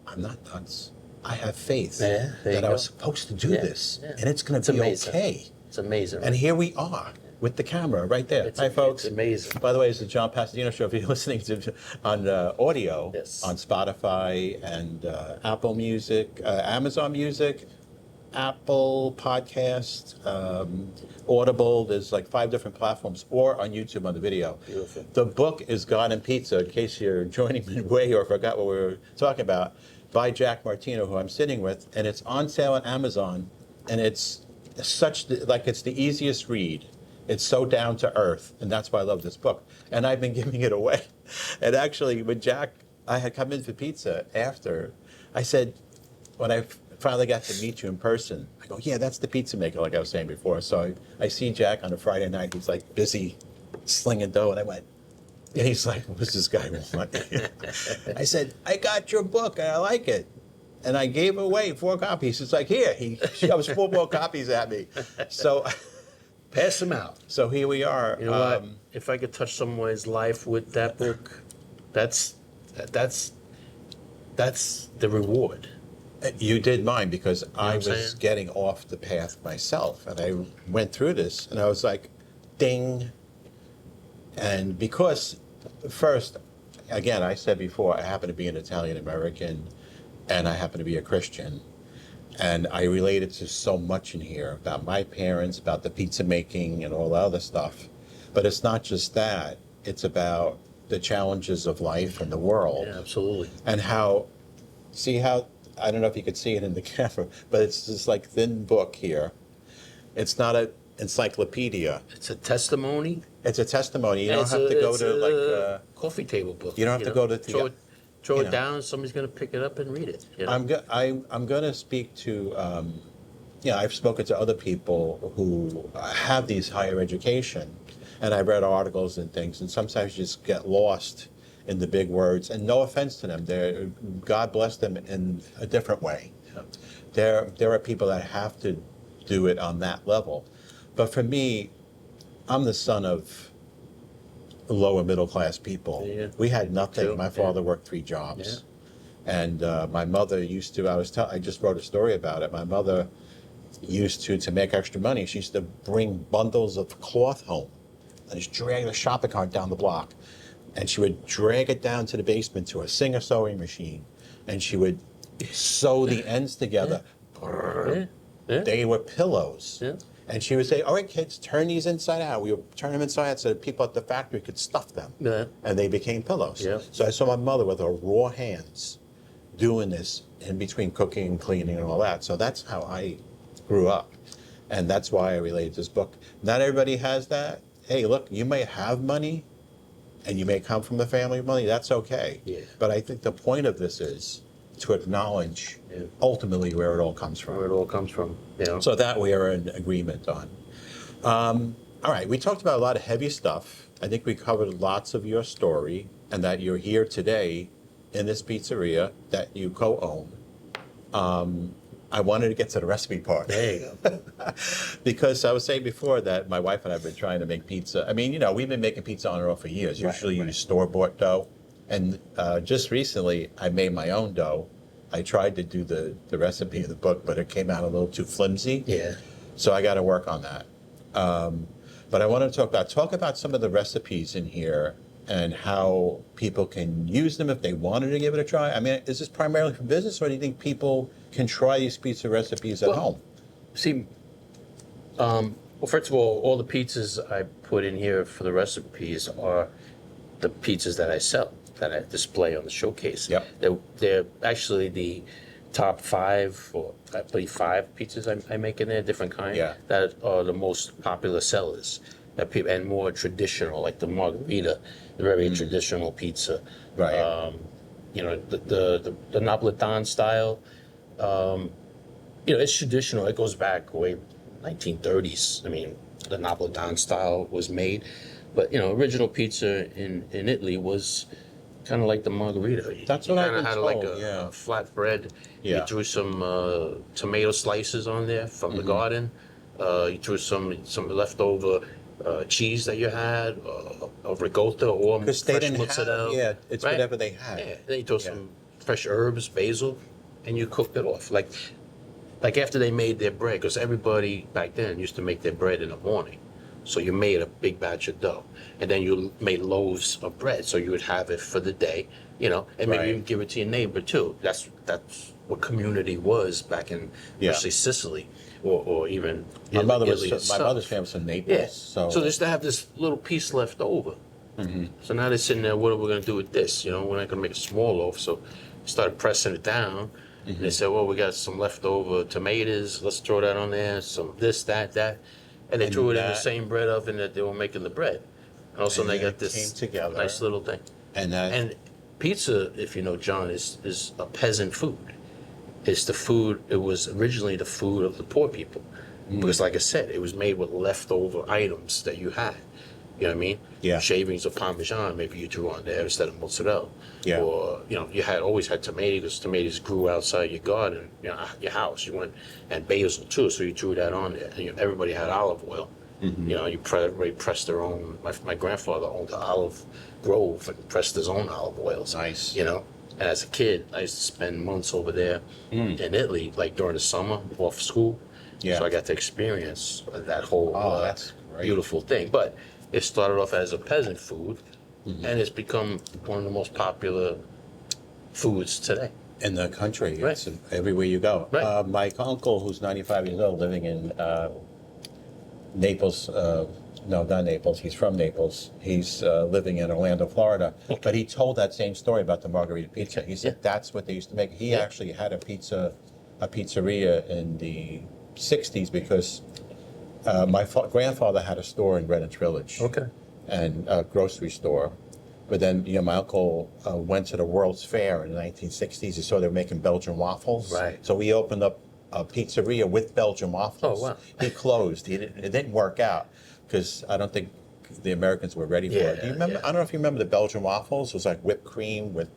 I'm not nuts. I have faith Yeah, there you that I go. was supposed to do Yeah, this, yeah. and it's going to be amazing. okay. It's amazing. And here we are with the camera right there. Hi, folks. It's amazing. By the way, it's the John Passadino Show. If you're listening to on audio, Yes. on Spotify and Apple Music, Amazon Music, Apple Podcast, Audible. There's like 5 different platforms, or on YouTube on the video. Beautiful. The book is God and Pizza, in case you're joining midway or forgot what we were talking about, by Jack Martino, who I'm sitting with, and it's on sale on Amazon, and it's it's the easiest read. It's so down to earth, and that's why I love this book. And I've been giving it away. And actually, with Jack, I had come in for pizza after. I said, when I finally got to meet you in person, I go, yeah, that's the pizza maker, like I was saying before. So I see Jack on a Friday night. He's like busy slinging dough, and I went, and he's like, what's this guy want? I said, I got your book, and I like it. And I gave away 4 copies. It's like, here, he shoves 4 more copies at me. So Pass them out. So here we are. You know what? If I could touch someone's life with that book, that's the reward. You did mine because I what I'm was saying? getting off the path myself. And I went through this and I was like, ding. And because first, again, I said before, I happen to be an Italian American and I happen to be a Christian. And I related to so much in here about my parents, about the pizza making and all the other stuff. But it's not just that. It's about the challenges of life and the world. Yeah, absolutely. And how, I don't know if you could see it in the camera, but it's this like thin book here. It's not an encyclopedia. It's a testimony. It's a testimony. You don't It's have to go it's to a coffee table book. you don't have to go to the- throw you it know. down. Somebody's going to pick it up and read it. You know? I'm going to speak to, I've spoken to other people who have these higher education, and I read articles and things, and sometimes you just get lost in the big words. And no offense to them, God bless them in a different way. There are people that have to do it on that level, but for me, I'm the son of lower middle class people. Yeah. We had nothing. Too. My father worked 3 jobs. And my mother used to, I just wrote a story about it. My mother used to make extra money, she used to bring bundles of cloth home and just drag the shopping cart down the block. And she would drag it down to the basement to a Singer sewing machine. And she would sew the ends together. Yeah. Yeah. They were pillows. Yeah. And she would say, all right, kids, turn these inside out. We would turn them inside out so that people at the factory could stuff them. Yeah. And they became pillows. Yeah. So I saw my mother with her raw hands doing this in between cooking and cleaning and all that. So that's how I grew up. And that's why I related this book. Not everybody has that. Hey, look, you may have money and you may come from a family of money. That's okay. Yeah. But I think the point of this is to acknowledge ultimately where it all comes from. Where it all comes from. You know? So that we are in agreement on. All right, we talked about a lot of heavy stuff. I think we covered lots of your story. and that you're here today in this pizzeria that you co-own. I wanted to get to the recipe part. There you go. Because I was saying before that my wife and I have been trying to make pizza. I mean, we've been making pizza on and off for years. Usually you use store-bought dough. And just recently, I made my own dough. I tried to do the recipe of the book, but it came out a little too flimsy. Yeah. So I got to work on that. But I wanted to talk about some of the recipes in here and how people can use them if they wanted to give it a try. I mean, is this primarily for business, or do you think people can try these pizza recipes at home? See, well, first of all the pizzas I put in here for the recipes are the pizzas that I sell, that I display on the showcase. Yep. They're actually the top 5, or I believe 5 pizzas I make in there, different kind, Yeah. that are the most popular sellers. That people, and more traditional, like the margarita, the very traditional pizza. Right. The Napolitan style, it's traditional. It goes back way 1930s. I mean, the Napolitan style was made, but original pizza in Italy was kind of like the margarita. That's what I've been had told, like yeah. a flat bread. Yeah. You threw some tomato slices on there from the garden. You threw some leftover cheese that you had, of ricotta or Because they fresh didn't mozzarella. have, it's right? whatever they had. Yeah, then you throw some fresh herbs, basil, and you cooked it off. Like after they made their bread, because everybody back then used to make their bread in the morning. So you made a big batch of dough, and then you made loaves of bread, so you would have it for the day, and maybe Right. you can give it to your neighbor too. That's what community was back in, Yeah. especially Sicily, or even My mother's itself. family was from Naples. Yeah. So just to have this little piece left over. So now they're sitting there, what are we going to do with this? We're not going to make a small loaf. So started pressing it down. And they said, well, we got some leftover tomatoes. Let's throw that on there. Some this, that. And they threw it in the same bread oven that they were making the bread. And also And they it got this came together. nice little thing. And Pizza, if you know, John, is a peasant food. It's the food, it was originally the food of the poor people. Because like I said, it was made with leftover items that you had. You know what I mean? Yeah. Shavings of Parmesan, maybe you threw on there instead of mozzarella. Yeah. Or, you always had tomatoes. Tomatoes grew outside your garden, your house. You went, and basil too, so you threw that on there. And everybody had olive oil. Everybody pressed their own. My grandfather owned the olive grove and pressed his own olive oils. Nice. And as a kid, I used to spend months over there in Italy, like during the summer off school. Yeah. So I got to experience that whole that's great. beautiful thing. But it started off as a peasant food, and it's become one of the most popular foods today. in the country, Right. it's everywhere you go. Right. My uncle, who's 95 years old, living in Naples, no, not Naples, he's from Naples. He's living in Orlando, Florida. Okay. But he told that same story about the margarita pizza. He said Yeah. that's what they used to make. He Yeah. actually had a pizzeria in the 60s because my grandfather had a store in Greenwich Village. Okay. And a grocery store. But then, my uncle went to the World's Fair in the 1960s. He saw they were making Belgian waffles. Right. So he opened up a pizzeria with Belgian waffles. Oh, wow. He closed. It didn't work out because I don't think the Americans were ready for it. Do you remember? Yeah. I don't know if you remember the Belgian waffles. It was like whipped cream with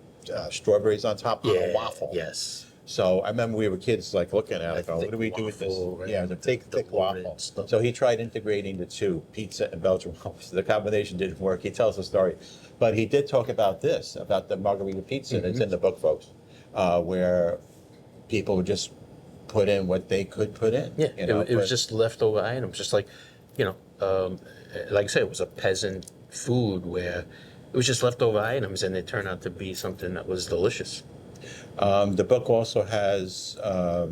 strawberries on top of a waffle. Yes. So I remember we were kids like looking at it, going, what do we do with this? waffle, right? Yeah, the thick loaded waffle. stuff. So he tried integrating the two, pizza and Belgian waffles. The combination didn't work. He tells the story. But he did talk about this, about the margarita pizza, and it's in the book, folks, where people would just put in what they could put in. Yeah, it was but- just leftover items, just like, like I said, it was a peasant food where it was just leftover items, and they turned out to be something that was delicious. The book also has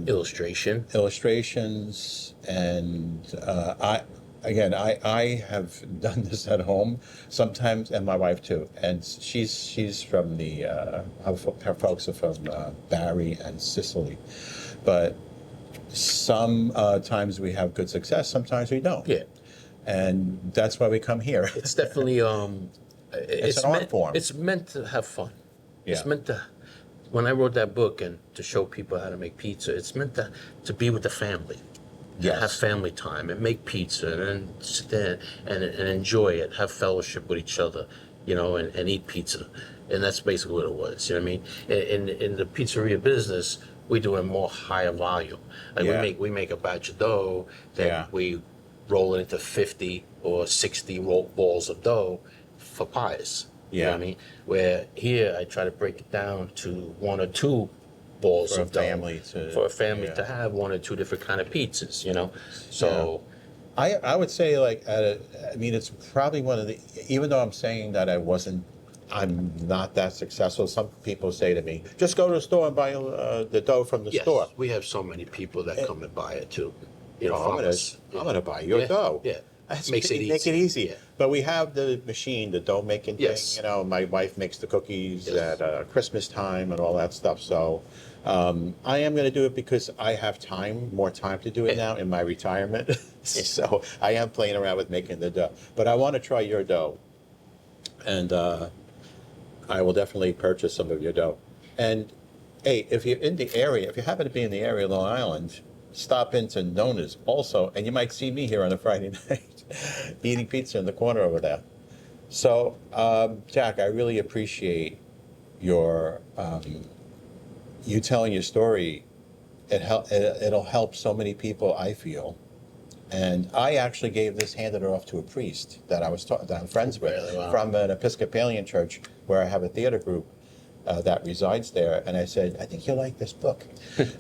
illustrations, and I have done this at home sometimes, and my wife too. And she's from her folks are from Bari and Sicily, but sometimes we have good success, sometimes we don't. Yeah. And that's why we come here. It's definitely it's an art form. It's meant to have fun. It's Yeah. meant to. When I wrote that book and to show people how to make pizza, it's meant to be with the family. Yes. Have family time and make pizza and then sit there and enjoy it. Have fellowship with each other. and eat pizza. And that's basically what it was. You know what I mean? In the pizzeria business, we do a more higher volume. Like Yeah. we make a batch of dough, then Yeah. we roll it into 50 or 60 balls of dough for pies. You know Yeah. what I mean? Where here I try to break it down to one or two balls For a of dough family to- for a family yeah. to have one or two different kind of pizzas. So I would say like I mean it's probably one of the, even though I'm saying that I'm not that successful. Some people say to me, just go to the store and buy the dough from the yes, store. we have so many people that come and buy it too. Oh, From us. I'm gonna buy your Yeah, dough. yeah. That's Makes it make easy. it easy. Yeah. But we have the machine, the dough making Yes. thing. My wife makes the cookies Yes. at Christmas time and all that stuff. So I am going to do it because I have more time to do it Yeah. now in my retirement. So I am playing around with making the dough. But I want to try your dough, and I will definitely purchase some of your dough. And hey, if you're in the area, if you happen to be in the area of Long Island, stop into Nona's also, and you might see me here on a Friday night eating pizza in the corner over there. So, Jack, I really appreciate your you telling your story. It'll help so many people, I feel. And I actually handed it off to a priest that that I'm friends with, Really? Wow. from an Episcopalian church where I have a theater group that resides there. And I said, I think you'll like this book.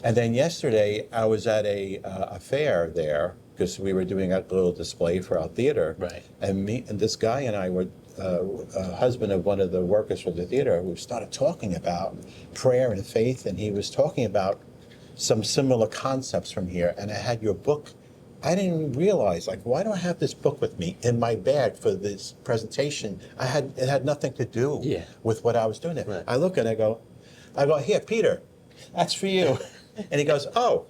And then yesterday I was at a fair there because we were doing a little display for our theater. Right. And this guy and I were a husband of one of the workers for the theater who started talking about prayer and faith. And he was talking about some similar concepts from here. And I had your book. I didn't realize, like, why do I have this book with me in my bag for this presentation? It had nothing to do Yeah. with what I was doing there. Right. I look and I go, here, Peter, that's for you. And he goes, oh,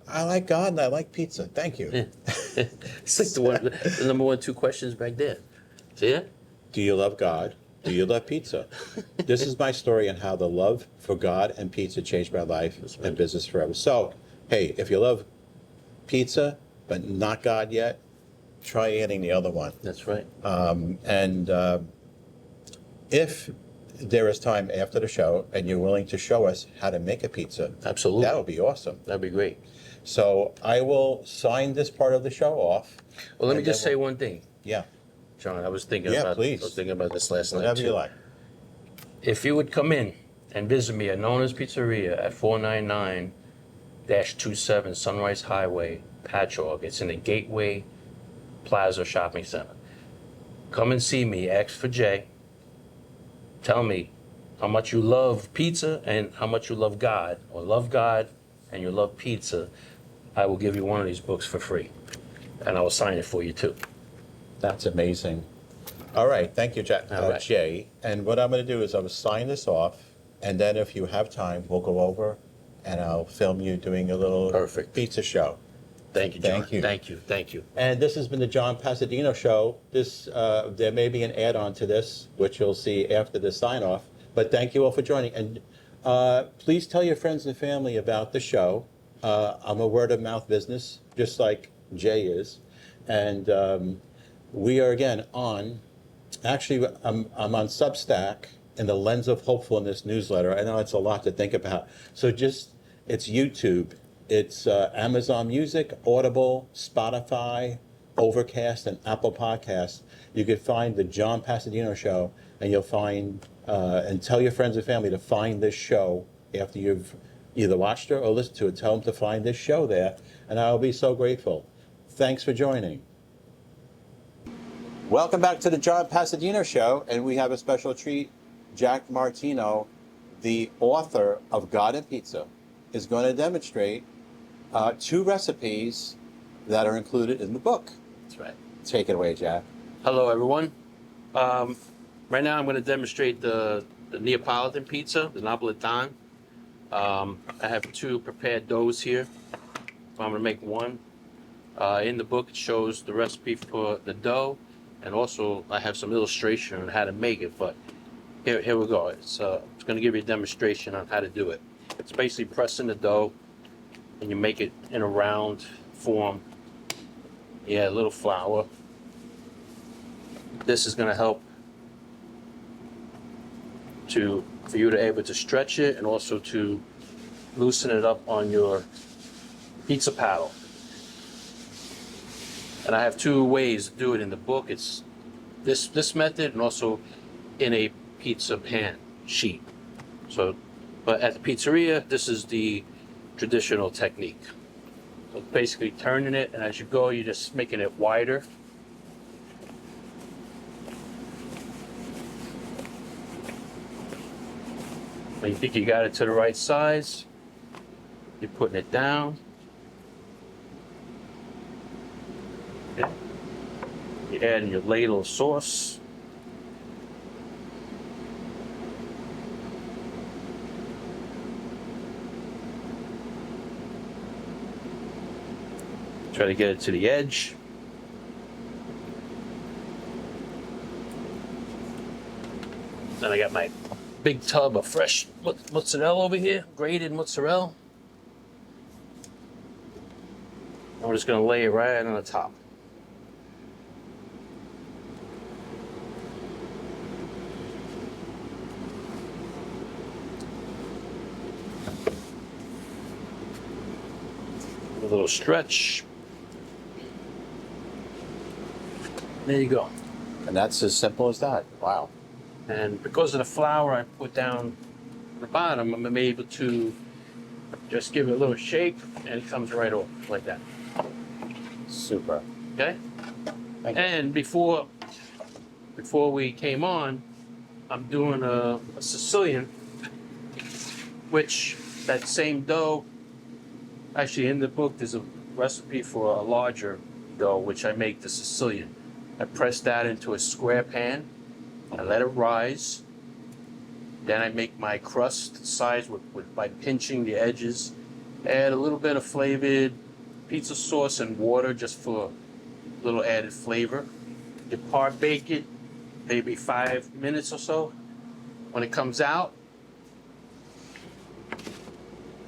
I like God and I like pizza. Thank you. It's like the number 1, 2 questions back there. See it? Do you love God? Do you love pizza? This is my story on how the love for God and pizza changed my life and business forever. So, hey, if you love pizza, but not God yet, try adding the other one. That's right. If there is time after the show and you're willing to show us how to make a pizza, Absolutely. that would be awesome. That'd be great. So I will sign this part of the show off. Well, let me and just then say one thing, Yeah, John. I was thinking Yeah, about please. I was thinking about this last night whatever too. you like. If you would come in and visit me at Nona's Pizzeria at 499-27 Sunrise Highway, Patchogue. It's in the Gateway Plaza Shopping Center. Come and see me. Ask for Jay. Tell me how much you love pizza and how much you love God, or love God and you love pizza. I will give you one of these books for free, and I will sign it for you too. That's amazing. All right, thank you, All right. Jay. And what I'm going to do is I'll sign this off, and then if you have time, we'll go over and I'll film you doing a little Perfect. pizza show. Thank you, John. Thank you. Thank you. Thank you. And this has been the John Pasadino Show. There may be an add-on to this, which you'll see after the sign-off. But thank you all for joining. And please tell your friends and family about the show. I'm a word-of-mouth business, just like Jay is. And we are, again, actually, I'm on Substack in the Lens of Hopefulness newsletter. I know it's a lot to think about. So it's YouTube. It's Amazon Music, Audible, Spotify, Overcast, and Apple Podcasts. You can find the John Pasadino Show, and you'll find, and tell your friends and family to find this show after you've either watched it or listened to it. Tell them to find this show there, and I'll be so grateful. Thanks for joining. Welcome back to the John Pasadino Show, and we have a special treat. Jack Martino, the author of God and Pizza, is going to demonstrate 2 recipes that are included in the book. That's right. Take it away, Jack. Hello, everyone. Right now, I'm going to demonstrate the Neapolitan pizza, the Napolitan. I have 2 prepared doughs here. I'm going to make one. In the book, it shows the recipe for the dough, and also I have some illustration on how to make it. But here we go. It's going to give you a demonstration on how to do it. It's basically pressing the dough, and you make it in a round form. Yeah, a little flour. This is going to help for you to be able to stretch it and also to loosen it up on your pizza paddle. And I have two ways to do it in the book. It's this method and also in a pizza pan sheet. So, but at the pizzeria, this is the traditional technique. So basically turning it, and as you go, you're just making it wider. When you think you got it to the right size, you're putting it down. Okay. You're adding your ladle of sauce. Try to get it to the edge. Then I got my big tub of fresh mozzarella over here, grated mozzarella. And we're just gonna lay it right on the top. A little stretch. There you go. And that's as simple as that. Wow. And because of the flour I put down at the bottom, I'm able to just give it a little shake and it comes right off like that. Super. Okay? Thank you. And before we came on, I'm doing a Sicilian, which that same dough, actually in the book there's a recipe for a larger dough, which I make the Sicilian. I press that into a square pan. I let it rise. Then I make my crust size by pinching the edges. Add a little bit of flavored pizza sauce and water just for a little added flavor. You par bake it maybe 5 minutes or so. When it comes out,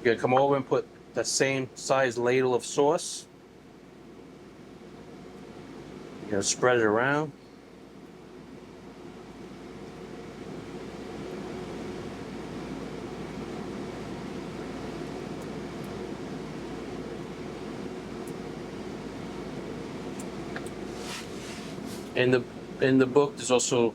you're gonna come over and put the same size ladle of sauce. You're gonna spread it around. In the book, there's also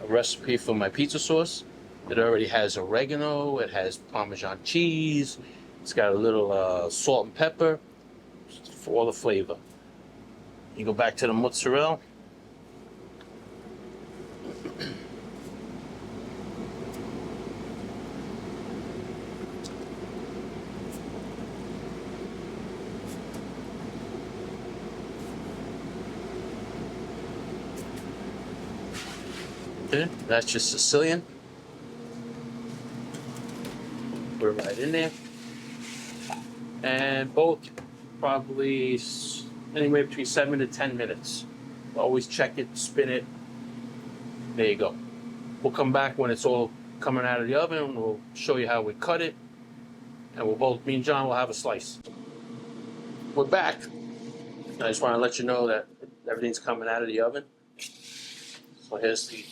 a recipe for my pizza sauce. It already has oregano, it has Parmesan cheese, it's got a little salt and pepper for all the flavor. You go back to the mozzarella. Okay, that's just Sicilian. Put it right in there. And both probably anywhere between 7 to 10 minutes. Always check it, spin it. There you go. We'll come back when it's all coming out of the oven. We'll show you how we cut it. And me and John will have a slice. We're back. I just want to let you know that everything's coming out of the oven. So here's the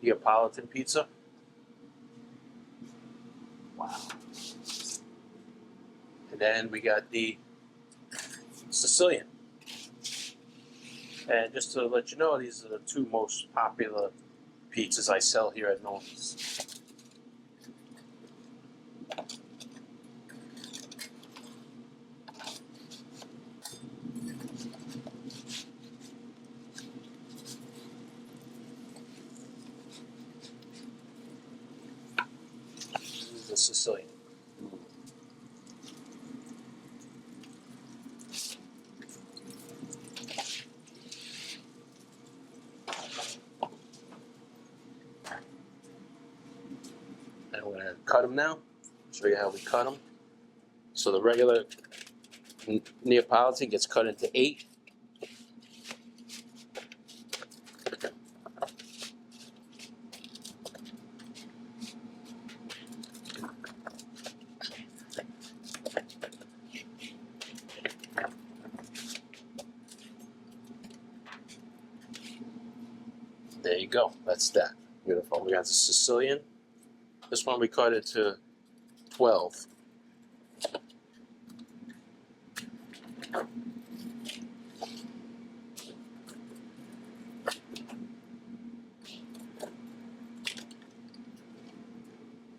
Neapolitan pizza. Wow. And then we got the Sicilian. And just to let you know, these are the two most popular pizzas I sell here at Norman's. This is the Sicilian. And we're going to cut them now. Show you how we cut them. So the regular Neapolitan gets cut into 8. There you go. That's that. Beautiful. We got the Sicilian. This one we cut into 12.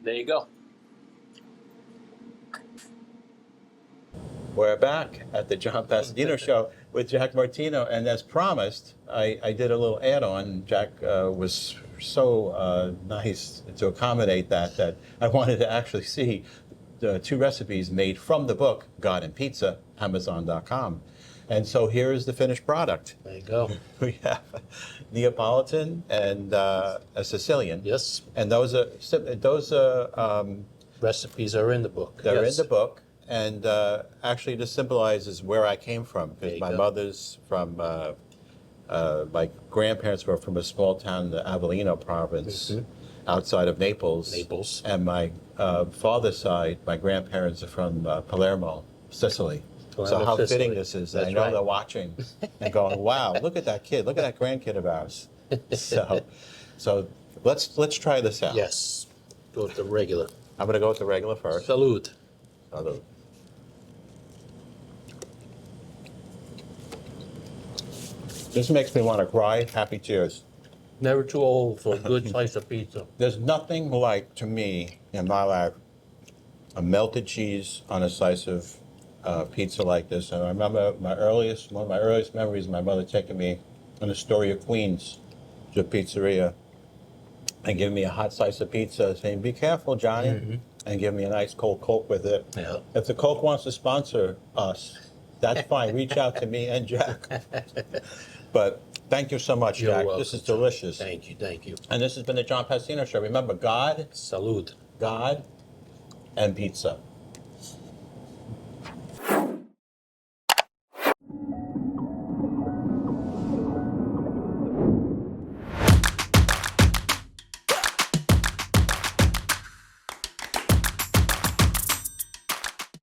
There you go. We're back at the John Passadino Show with Jack Martino, and as promised, I did a little add-on. Jack was so nice to accommodate that I wanted to actually see the 2 recipes made from the book, God and Pizza, Amazon.com. And so here is the finished product. There you go. We have Neapolitan and a Sicilian. Yes. And those Recipes are in the book. they're Yes. in the book. And actually, this symbolizes where I came from, There because you my go. mother's from, my grandparents were from a small town in the Avellino province, outside of Naples. Naples. And my father's side, my grandparents are from Palermo, Sicily. So Palermo, how Sicily. fitting this is. That's I know right. they're watching and going, wow, look at that kid. Look at that grandkid of ours. So let's try this out. Yes. Go with the regular. I'm going to go with the regular first. Salute. Salud. This makes me want to cry. Happy tears. Never too old for a good slice of pizza. There's nothing like, to me, in my life, a melted cheese on a slice of pizza like this. And I remember one of my earliest memories, my mother taking me in Astoria, Queens, to a pizzeria and giving me a hot slice of pizza, saying, "Be careful, Johnny," and give me a nice cold Coke with it. Yeah. If the Coke wants to sponsor us, that's fine. Reach out to me and Jack. But thank you so much, You're Jack. welcome, This is John. delicious. Thank you, thank you. And this has been the John Passadino Show. Remember, God, Salute. and pizza.